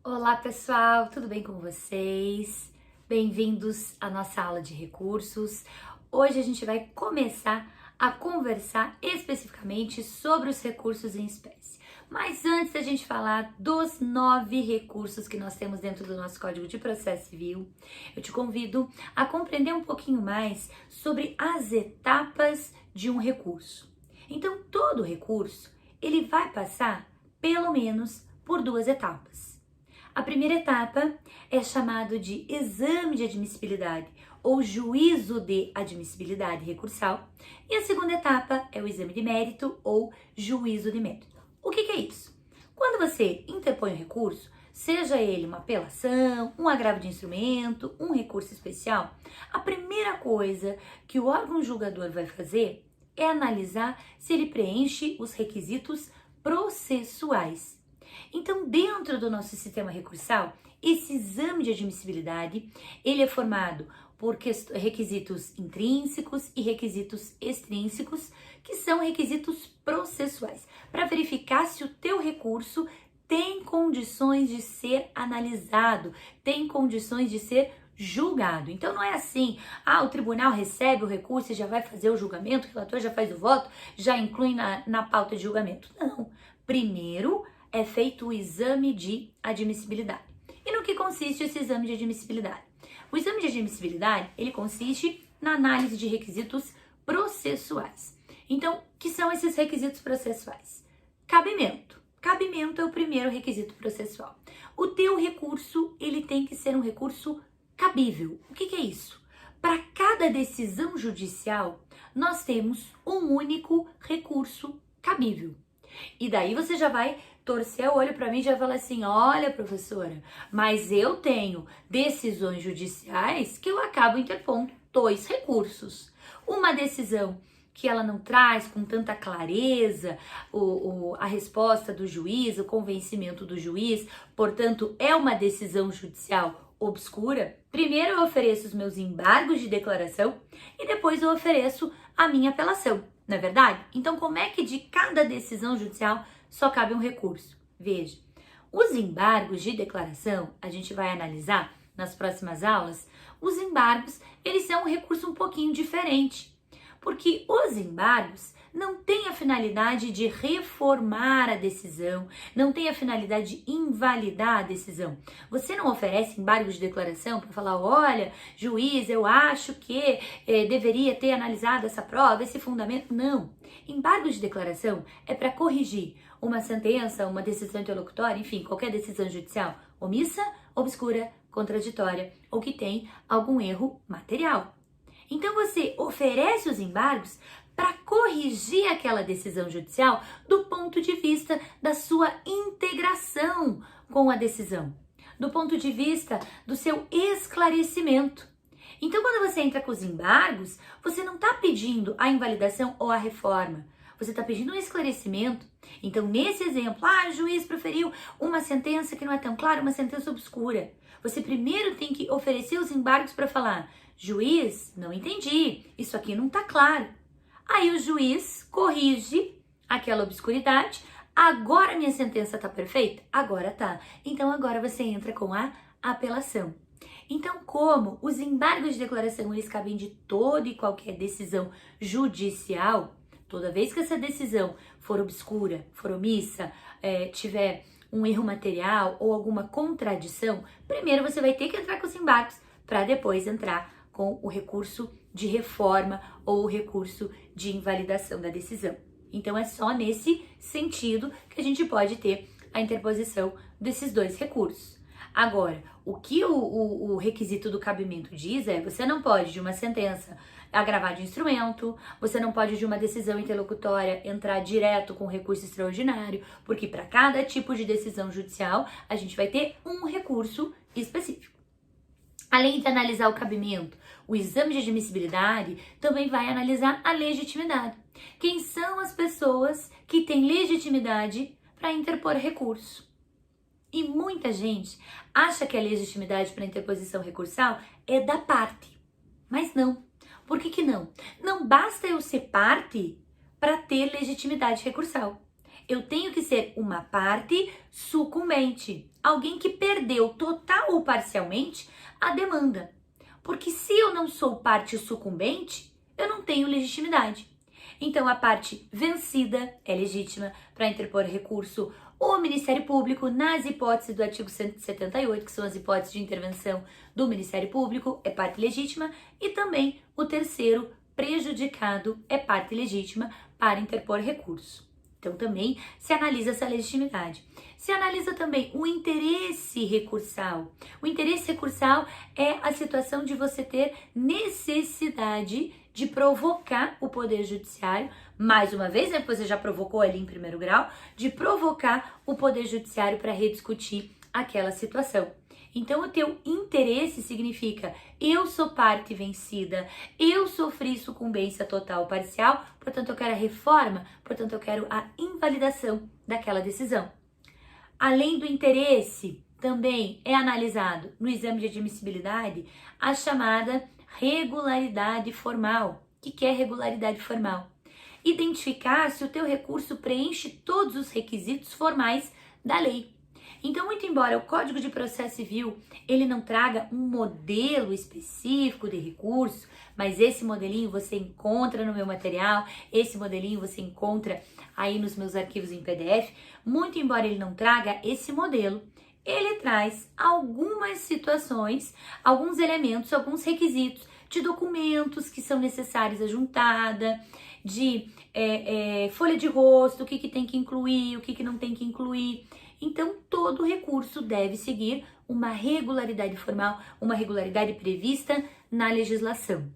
Olá pessoal, tudo bem com vocês? Bem-vindos à nossa aula de recursos. Hoje a gente vai começar a conversar especificamente sobre os recursos em espécie. Mas antes da gente falar dos 9 recursos que nós temos dentro do nosso Código de Processo Civil, eu te convido a compreender um pouquinho mais sobre as etapas de um recurso. Então, todo recurso, ele vai passar pelo menos por 2 etapas. A primeira etapa é chamado de exame de admissibilidade ou juízo de admissibilidade recursal e a segunda etapa é o exame de mérito ou juízo de mérito. O que é isso? Quando você interpõe um recurso, seja ele uma apelação, um agravo de instrumento, um recurso especial, a primeira coisa que o órgão julgador vai fazer é analisar se ele preenche os requisitos processuais. Então, dentro do nosso sistema recursal, esse exame de admissibilidade, ele é formado por requisitos intrínsecos e requisitos extrínsecos, que são requisitos processuais, para verificar se o teu recurso tem condições de ser analisado, tem condições de ser julgado. Então não é assim, o tribunal recebe o recurso e já vai fazer o julgamento, o relator já faz o voto, já inclui na pauta de julgamento. Não. Primeiro é feito o exame de admissibilidade. E no que consiste esse exame de admissibilidade? O exame de admissibilidade, ele consiste na análise de requisitos processuais. Então, que são esses requisitos processuais? Cabimento. Cabimento é o primeiro requisito processual. O teu recurso, ele tem que ser um recurso cabível. O que é isso? Para cada decisão judicial, nós temos um único recurso cabível. E daí você já vai torcer o olho para mim e já fala assim: olha, professora, mas eu tenho decisões judiciais que eu acabo interpondo 2 recursos. Uma decisão que ela não traz com tanta clareza a resposta do juiz, o convencimento do juiz, portanto, é uma decisão judicial obscura. Primeiro eu ofereço os meus embargos de declaração e depois eu ofereço a minha apelação. Não é verdade? Então, como é que de cada decisão judicial só cabe um recurso? Veja, os embargos de declaração, a gente vai analisar nas próximas aulas, os embargos, eles são um recurso um pouquinho diferente, porque os embargos não têm a finalidade de reformar a decisão, não tem a finalidade de invalidar a decisão. Você não oferece embargo de declaração para falar: olha, juiz, eu acho que deveria ter analisado essa prova, esse fundamento. Não. Embargo de declaração é para corrigir uma sentença, uma decisão interlocutória, enfim, qualquer decisão judicial omissa, obscura, contraditória ou que tem algum erro material. Então você oferece os embargos para corrigir aquela decisão judicial do ponto de vista da sua integração com a decisão, do ponto de vista do seu esclarecimento. Então, quando você entra com os embargos, você não está pedindo a invalidação ou a reforma, você está pedindo um esclarecimento. Então, nesse exemplo, o juiz proferiu uma sentença que não é tão clara, uma sentença obscura. Você primeiro tem que oferecer os embargos para falar: juiz, não entendi, isso aqui não está claro. Aí o juiz corrige aquela obscuridade. Agora minha sentença está perfeita? Agora tá. Então agora você entra com a apelação. Então, como os embargos de declaração eles cabem de toda e qualquer decisão judicial, toda vez que essa decisão for obscura, for omissa, tiver um erro material ou alguma contradição, primeiro você vai ter que entrar com os embargos para depois entrar com o recurso de reforma ou o recurso de invalidação da decisão. Então é só nesse sentido que a gente pode ter a interposição desses 2 recursos. Agora, o que o requisito do cabimento diz é: você não pode de uma sentença agravar de instrumento, você não pode de uma decisão interlocutória entrar direto com recurso extraordinário, porque para cada tipo de decisão judicial a gente vai ter um recurso específico. Além de analisar o cabimento, o exame de admissibilidade também vai analisar a legitimidade. Quem são as pessoas que têm legitimidade para interpor recurso? E muita gente acha que a legitimidade para interposição recursal é da parte, mas não. Por que não? Não basta eu ser parte para ter legitimidade recursal. eu tenho que ser uma parte sucumbente, alguém que perdeu total ou parcialmente a demanda. Porque se eu não sou parte sucumbente, eu não tenho legitimidade. Então a parte vencida é legítima para interpor recurso. O Ministério Público, nas hipóteses do artigo 178, que são as hipóteses de intervenção do Ministério Público, é parte legítima, e também o terceiro prejudicado é parte legítima para interpor recurso. Então também se analisa essa legitimidade. Se analisa também o interesse recursal. O interesse recursal é a situação de você ter necessidade de provocar o Poder Judiciário, mais uma vez, né, que você já provocou ali em primeiro grau, de provocar o Poder Judiciário para rediscutir aquela situação. Então, o teu interesse significa eu sou parte vencida, eu sofri sucumbência total ou parcial, portanto eu quero a reforma, portanto eu quero a invalidação daquela decisão. Além do interesse, também é analisado no exame de admissibilidade a chamada regularidade formal. O que é regularidade formal? Identificar se o teu recurso preenche todos os requisitos formais da lei. Então, muito embora o Código de Processo Civil ele não traga um modelo específico de recurso, mas esse modelinho você encontra no meu material, esse modelinho você encontra aí nos meus arquivos em PDF, muito embora ele não traga esse modelo, ele traz algumas situações, alguns elementos, alguns requisitos de documentos que são necessários à juntada, de folha de rosto, o que tem que incluir, o que não tem que incluir. Então, todo recurso deve seguir uma regularidade formal, uma regularidade prevista na legislação.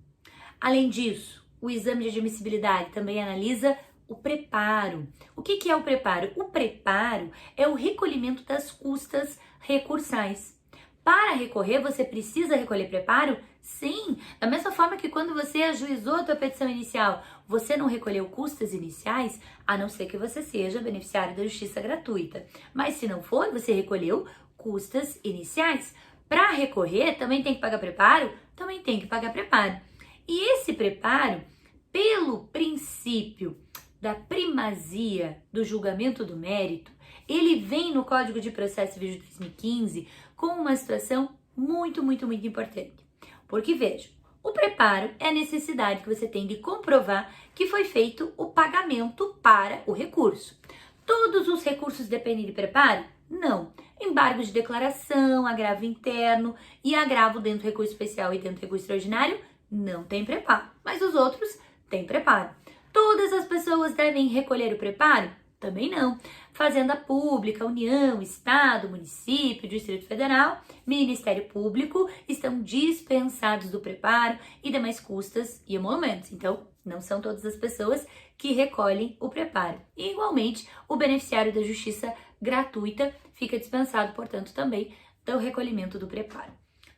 Além disso, o exame de admissibilidade também analisa o preparo. O que é o preparo? O preparo é o recolhimento das custas recursais. Para recorrer, você precisa recolher preparo? Sim, da mesma forma que quando você ajuizou a tua petição inicial, você não recolheu custas iniciais, a não ser que você seja beneficiário da justiça gratuita. Mas se não for, você recolheu custas iniciais. Para recorrer, também tem que pagar preparo? Também tem que pagar preparo. E esse preparo, pelo princípio da primazia do julgamento do mérito, ele vem no Código de Processo Civil de 2015 com uma situação muito importante. Porque, veja, o preparo é a necessidade que você tem de comprovar que foi feito o pagamento para o recurso. Todos os recursos dependem de preparo? Não. Embargo de declaração, agravo interno e agravo dentro do recurso especial e dentro do recurso extraordinário não tem preparo, mas os outros têm preparo. Todas as pessoas devem recolher o preparo? Também não. Fazenda Pública, União, Estado, Município, Distrito Federal, Ministério Público estão dispensados do preparo e demais custas e emolumentos. Então, não são todas as pessoas que recolhem o preparo. E, igualmente, o beneficiário da justiça gratuita fica dispensado, portanto, também do recolhimento do preparo.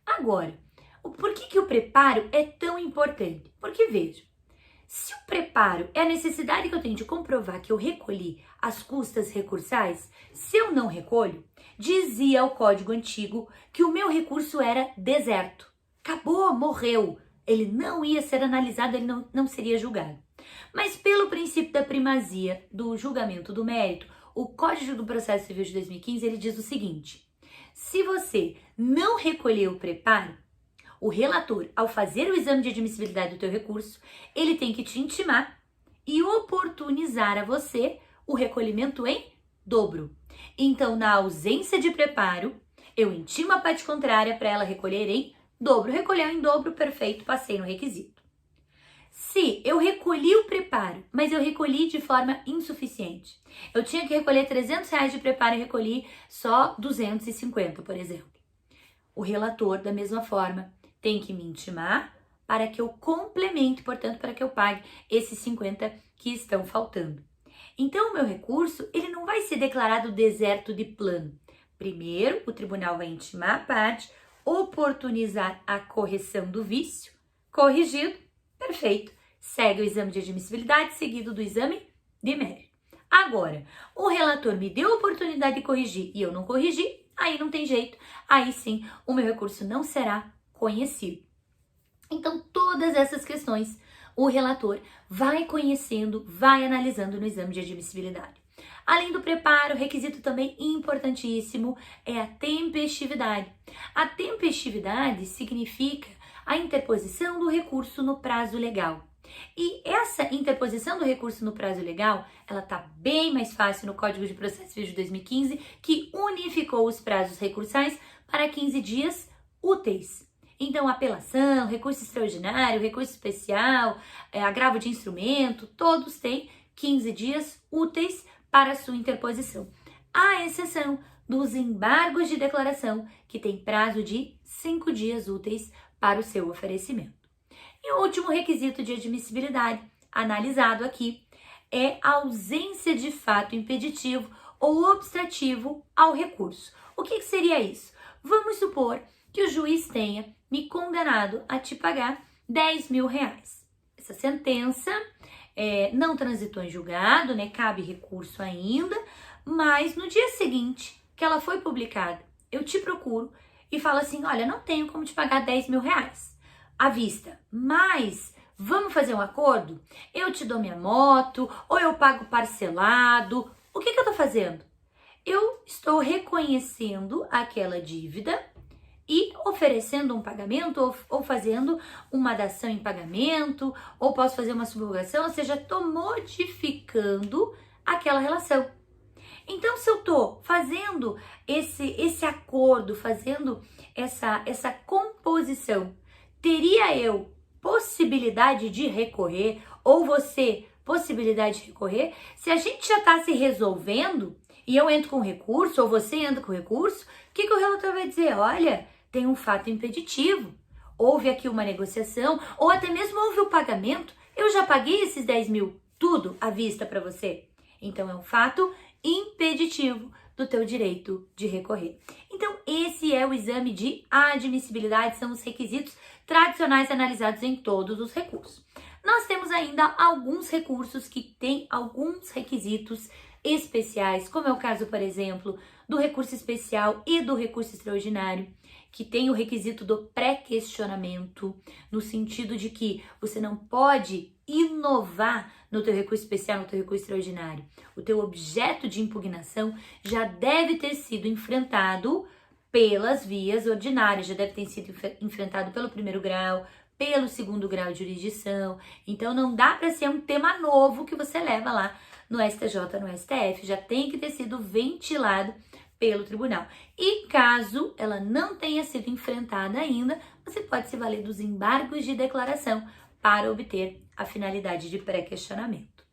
Agora, por que o preparo é tão importante? Porque, veja, se o preparo é a necessidade que eu tenho de comprovar que eu recolhi as custas recursais, se eu não recolho, dizia o Código Antigo que o meu recurso era deserto. Acabou, morreu. Ele não ia ser analisado, ele não seria julgado. Mas pelo princípio da primazia do julgamento do mérito, o Código do Processo Civil de 2015, ele diz o seguinte: se você não recolher o preparo, o relator, ao fazer o exame de admissibilidade do teu recurso, ele tem que te intimar e oportunizar a você o recolhimento em dobro. Então, na ausência de preparo, eu intimo a parte contrária para ela recolher em dobro. Recolheu em dobro, perfeito, passei no requisito. Se eu recolhi o preparo, mas eu recolhi de forma insuficiente, eu tinha que recolher R$300 de preparo e recolhi só 250, por exemplo. O relator, da mesma forma, tem que me intimar para que eu complemente, portanto, para que eu pague esses 50 que estão faltando. Então, o meu recurso, ele não vai ser declarado deserto de plano. Primeiro, o tribunal vai intimar a parte, oportunizar a correção do vício, corrigido, perfeito. Segue o exame de admissibilidade, seguido do exame de mérito. Agora, o relator me deu a oportunidade de corrigir e eu não corrigi, aí não tem jeito, aí sim o meu recurso não será conhecido. Então, todas essas questões o relator vai conhecendo, vai analisando no exame de admissibilidade. Além do preparo, requisito também importantíssimo é a tempestividade. A tempestividade significa a interposição do recurso no prazo legal. E essa interposição do recurso no prazo legal, ela está bem mais fácil no Código de Processo Civil de 2015, que unificou os prazos recursais para 15 dias úteis. Então, apelação, recurso extraordinário, recurso especial, agravo de instrumento, todos têm 15 dias úteis para sua interposição. À exceção dos embargos de declaração, que tem prazo de 5 dias úteis para o seu oferecimento. E o último requisito de admissibilidade, analisado aqui, é a ausência de fato impeditivo ou obstrativo ao recurso. O que seria isso? Vamos supor que o juiz tenha me condenado a te pagar 10 mil reais. Essa sentença não transitou em julgado, né? Cabe recurso ainda, mas no dia seguinte que ela foi publicada, eu te procuro e falo assim, olha, não tenho como te pagar 10 mil reais à vista, mas vamos fazer um acordo? Eu te dou minha moto, ou eu pago parcelado. O que eu tô fazendo? Eu estou reconhecendo aquela dívida e oferecendo um pagamento ou fazendo uma dação em pagamento, ou posso fazer uma subrogação, ou seja, estou modificando aquela relação. Então, se eu estou fazendo esse acordo, fazendo essa composição, teria eu possibilidade de recorrer, ou você possibilidade de recorrer? Se a gente já está se resolvendo e eu entro com recurso, ou você entra com recurso, o que o relator vai dizer? Olha, tem um fato impeditivo, houve aqui uma negociação, ou até mesmo houve o pagamento, eu já paguei esses 10 mil, tudo à vista para você. Então, é um fato impeditivo do teu direito de recorrer. Então, esse é o exame de admissibilidade, são os requisitos tradicionais analisados em todos os recursos. Nós temos ainda alguns recursos que têm alguns requisitos especiais, como é o caso, por exemplo, do recurso especial e do recurso extraordinário, que tem o requisito do pré-questionamento, no sentido de que você não pode inovar no teu recurso especial, no teu recurso extraordinário. O teu objeto de impugnação já deve ter sido enfrentado pelas vias ordinárias, já deve ter sido enfrentado pelo primeiro grau, pelo segundo grau de jurisdição. Então, não dá para ser um tema novo que você leva lá no STJ, no STF, já tem que ter sido ventilado pelo tribunal. E caso ela não tenha sido enfrentada ainda, você pode se valer dos embargos de declaração para obter a finalidade de pré-questionamento.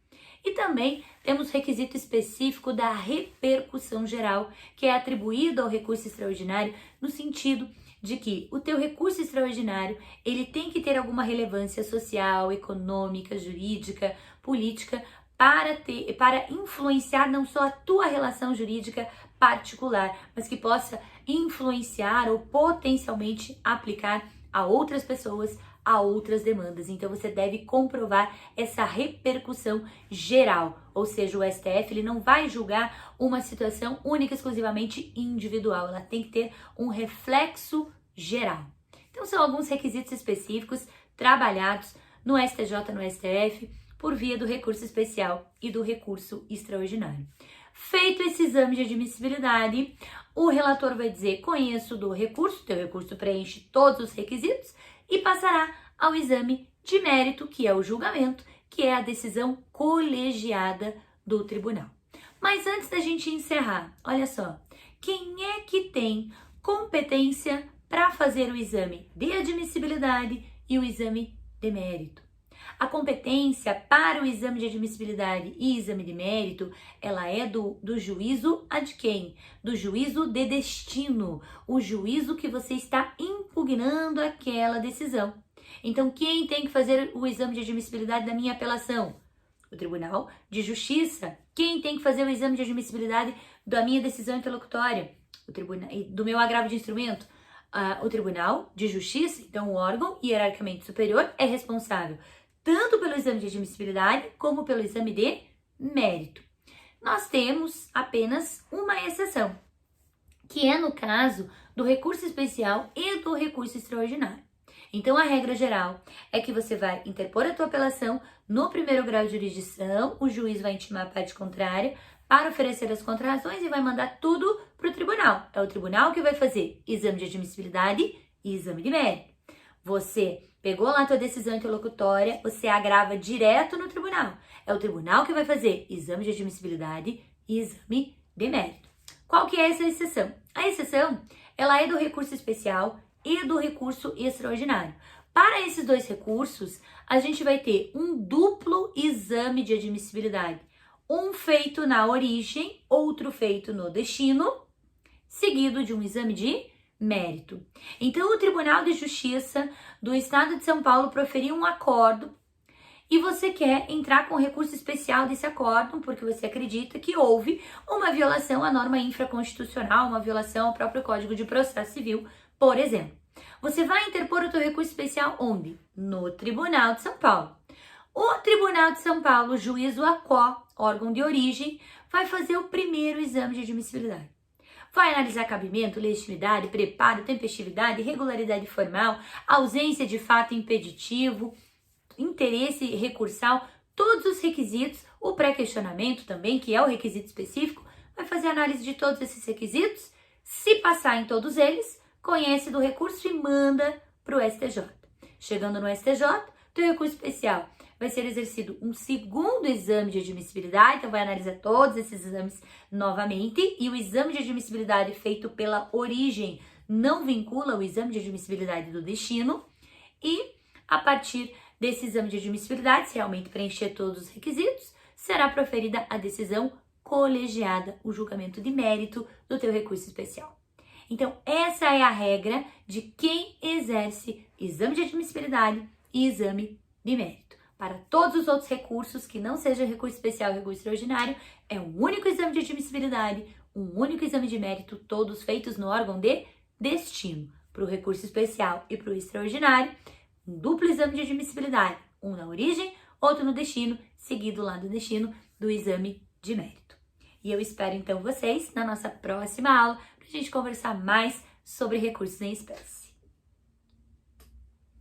E também temos requisito específico da repercussão geral, que é atribuído ao recurso extraordinário no sentido de que o teu recurso extraordinário, ele tem que ter alguma relevância social, econômica, jurídica, política, para influenciar não só a tua relação jurídica particular, mas que possa influenciar ou potencialmente aplicar a outras pessoas, a outras demandas. Então, você deve comprovar essa repercussão geral, ou seja, o STF ele não vai julgar uma situação única, exclusivamente individual, ela tem que ter um reflexo geral. Então, são alguns requisitos específicos trabalhados no STJ, no STF, por via do recurso especial e do recurso extraordinário. Feito esse exame de admissibilidade, o relator vai dizer, conheço do recurso, teu recurso preenche todos os requisitos, e passará ao exame de mérito, que é o julgamento, que é a decisão colegiada do tribunal. Mas antes da gente encerrar, olha só, quem é que tem competência para fazer o exame de admissibilidade e o exame de mérito? A competência para o exame de admissibilidade e exame de mérito, ela é do juízo ad quem? Do juízo de destino, o juízo que você está impugnando aquela decisão. Então, quem tem que fazer o exame de admissibilidade da minha apelação? O Tribunal de Justiça. Quem tem que fazer o exame de admissibilidade da minha decisão interlocutória? Do meu agravo de instrumento? O Tribunal de Justiça, então o órgão hierarquicamente superior, é responsável tanto pelo exame de admissibilidade como pelo exame de mérito. Nós temos apenas uma exceção, que é no caso do recurso especial e do recurso extraordinário. Então, a regra geral é que você vai interpor a tua apelação no primeiro grau de jurisdição, o juiz vai intimar a parte contrária para oferecer as contrarrazões e vai mandar tudo para o tribunal. É o tribunal que vai fazer exame de admissibilidade e exame de mérito. Você pegou lá a tua decisão interlocutória, você agrava direto no tribunal. É o tribunal que vai fazer exame de admissibilidade e exame de mérito. Qual que é essa exceção? A exceção, ela é do recurso especial e do recurso extraordinário. Para esses dois recursos, a gente vai ter um duplo exame de admissibilidade. Um feito na origem, outro feito no destino, seguido de um exame de mérito. Então, o Tribunal de Justiça do Estado de São Paulo proferiu um acórdão e você quer entrar com recurso especial desse acórdão porque você acredita que houve uma violação à norma infraconstitucional, uma violação ao próprio Código de Processo Civil, por exemplo. Você vai interpor o teu recurso especial onde? No Tribunal de São Paulo. O Tribunal de São Paulo, juízo ACO, órgão de origem, vai fazer o primeiro exame de admissibilidade. Vai analisar cabimento, legitimidade, preparo, tempestividade, regularidade formal, ausência de fato impeditivo, interesse recursal, todos os requisitos, o pré-questionamento também, que é o requisito específico, vai fazer análise de todos esses requisitos. Se passar em todos eles, conhece do recurso e manda para o STJ. Chegando no STJ, teu recurso especial vai ser exercido um segundo exame de admissibilidade, então vai analisar todos esses exames novamente, e o exame de admissibilidade feito pela origem não vincula o exame de admissibilidade do destino, e a partir desse exame de admissibilidade, se realmente preencher todos os requisitos, será proferida a decisão colegiada, o julgamento de mérito do teu recurso especial. Então, essa é a regra de quem exerce exame de admissibilidade e exame de mérito. Para todos os outros recursos, que não seja recurso especial e recurso extraordinário, é um único exame de admissibilidade, um único exame de mérito, todos feitos no órgão de destino. Para o recurso especial e para o extraordinário, um duplo exame de admissibilidade, um na origem, outro no destino, seguido lá do destino do exame de mérito. E eu espero então vocês na nossa próxima aula para a gente conversar mais sobre recursos em espécie.